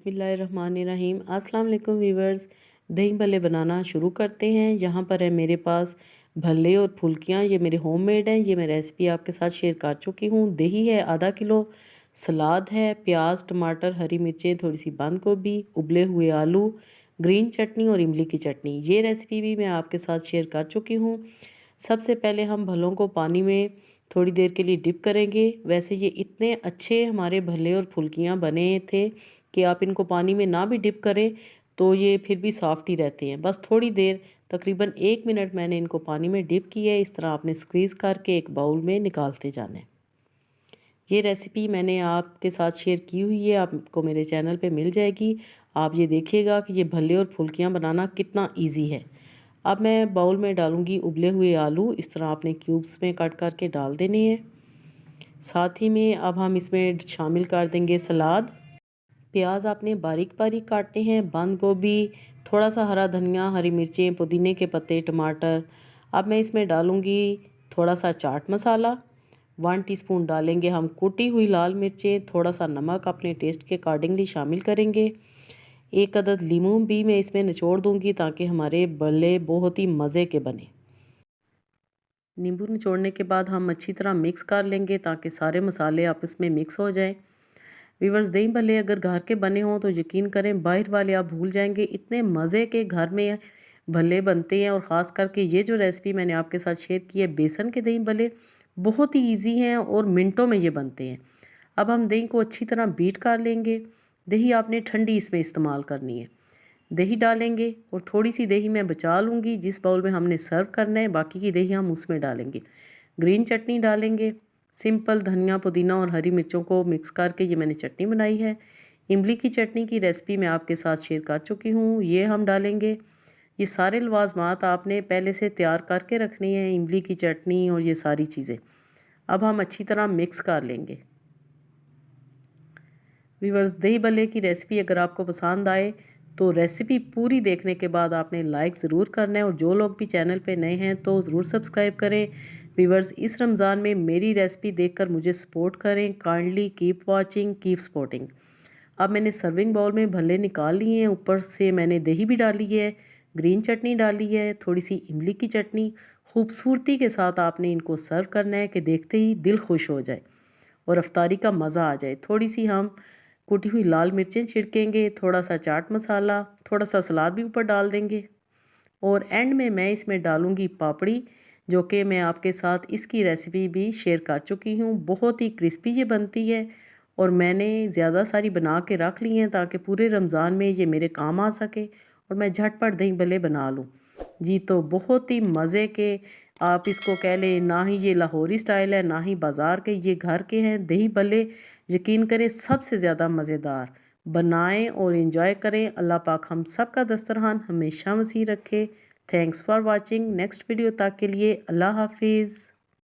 बिस्मिल्लाहिर्रहमानिर्रहीम। अस्सलाम वालेकुम वीवर्स। दही भल्ले बनाना शुरू करते हैं। यहाँ पर है मेरे पास भल्ले और फुल्कियाँ, ये मेरे होममेड हैं। ये मैं रेसिपी आपके साथ शेयर कर चुकी हूँ। दही है आधा किलो, सलाद है, प्याज, टमाटर, हरी मिर्चें, थोड़ी सी बंद गोभी, उबले हुए आलू, ग्रीन चटनी और इमली की चटनी। ये रेसिपी भी मैं आपके साथ शेयर कर चुकी हूँ। सबसे पहले हम भल्लों को पानी में थोड़ी देर के लिए डिप करेंगे। वैसे ये इतने अच्छे हमारे भल्ले और फुल्कियाँ बने थे कि आप इनको पानी में ना भी डिप करें तो ये फिर भी सॉफ्ट ही रहते हैं। बस थोड़ी देर, तकरीबन 1 मिनट मैंने इनको पानी में डिप किया है। इस तरह आपने स्क्वीज़ करके एक बाउल में निकालते जाना है। ये रेसिपी मैंने आपके साथ शेयर की हुई है, आपको मेरे चैनल पे मिल जाएगी। आप ये देखिएगा कि ये भल्ले और फुल्कियाँ बनाना कितना ईजी है। अब मैं बाउल में डालूँगी उबले हुए आलू। इस तरह आपने क्यूब्स में कट करके डाल देने हैं। साथ ही में अब हम इसमें शामिल कर देंगे सलाद। प्याज आपने बारीक बारीक काटने हैं, बंद गोभी, थोड़ा सा हरा धनिया, हरी मिर्चें, पुदीने के पत्ते, टमाटर। अब मैं इसमें डालूँगी थोड़ा सा चाट मसाला, 1 टीस्पून डालेंगे हम कुटी हुई लाल मिर्चें, थोड़ा सा नमक अपने टेस्ट के अकॉर्डिंगली शामिल करेंगे। 1 अदद लीमू भी मैं इसमें निचोड़ दूँगी ताकि हमारे भल्ले बहुत ही मज़े के बने। नींबू निचोड़ने के बाद हम अच्छी तरह मिक्स कर लेंगे ताकि सारे मसाले आपस में मिक्स हो जाएं। वीवर्स, दही भल्ले अगर घर के बने हों तो यकीन करें बाहर वाले आप भूल जाएंगे। इतने मज़े के घर में भल्ले बनते हैं। और ख़ास करके ये जो रेसिपी मैंने आपके साथ शेयर की है, बेसन के दही भल्ले, बहुत ही ईजी हैं और मिनटों में ये बनते हैं। अब हम दही को अच्छी तरह बीट कर लेंगे। दही आपने ठंडी इसमें इस्तेमाल करनी है। दही डालेंगे और थोड़ी सी दही मैं बचा लूँगी जिस बाउल में हमने सर्व करना है, बाकी की दही हम उसमें डालेंगे। ग्रीन चटनी डालेंगे, सिंपल धनिया, पुदीना और हरी मिर्चों को मिक्स करके ये मैंने चटनी बनाई है। इमली की चटनी की रेसिपी मैं आपके साथ शेयर कर चुकी हूँ, ये हम डालेंगे। ये सारे लवाजमात आपने पहले से तैयार करके रखनी है, इमली की चटनी और ये सारी चीज़ें। अब हम अच्छी तरह मिक्स कर लेंगे। व्यूअर्स, दही भल्ले की रेसिपी अगर आपको पसंद आए तो रेसिपी पूरी देखने के बाद आपने लाइक ज़रूर करना है। और जो लोग भी चैनल पे नए हैं तो ज़रूर सब्सक्राइब करें। व्यूअर्स, इस रमज़ान में मेरी रेसिपी देखकर मुझे सपोर्ट करें। Kindly keep watching, keep supporting. अब मैंने सर्विंग बाउल में भल्ले निकाल लिए हैं। ऊपर से मैंने दही भी डाली है, ग्रीन चटनी डाली है, थोड़ी सी इमली की चटनी। खूबसूरती के साथ आपने इनको सर्व करना है कि देखते ही दिल खुश हो जाए और अफ्तारी का मज़ा आ जाए। थोड़ी सी हम कुटी हुई लाल मिर्चें छिड़केंगे, थोड़ा सा चाट मसाला, थोड़ा सा सलाद भी ऊपर डाल देंगे। और एंड में मैं इसमें डालूँगी पापड़ी, जो कि मैं आपके साथ इसकी रेसिपी भी शेयर कर चुकी हूँ। बहुत ही क्रिस्पी ये बनती है और मैंने ज़्यादा सारी बना के रख ली हैं ताकि पूरे रमज़ान में ये मेरे काम आ सके और मैं झटपट दही भल्ले बना लूँ। जी, तो बहुत ही मज़े के, आप इसको कह लें, ना ही ये लाहौरी स्टाइल है ना ही बाज़ार के, ये घर के हैं दही भल्ले। यकीन करें सबसे ज़्यादा मज़ेदार। बनाएं और एंजॉय करें। अल्लाह पाक हम सब का दस्तरखान हमेशा वसी रखे। Thanks for watching. Next video तक के लिए अल्लाह हाफिज़।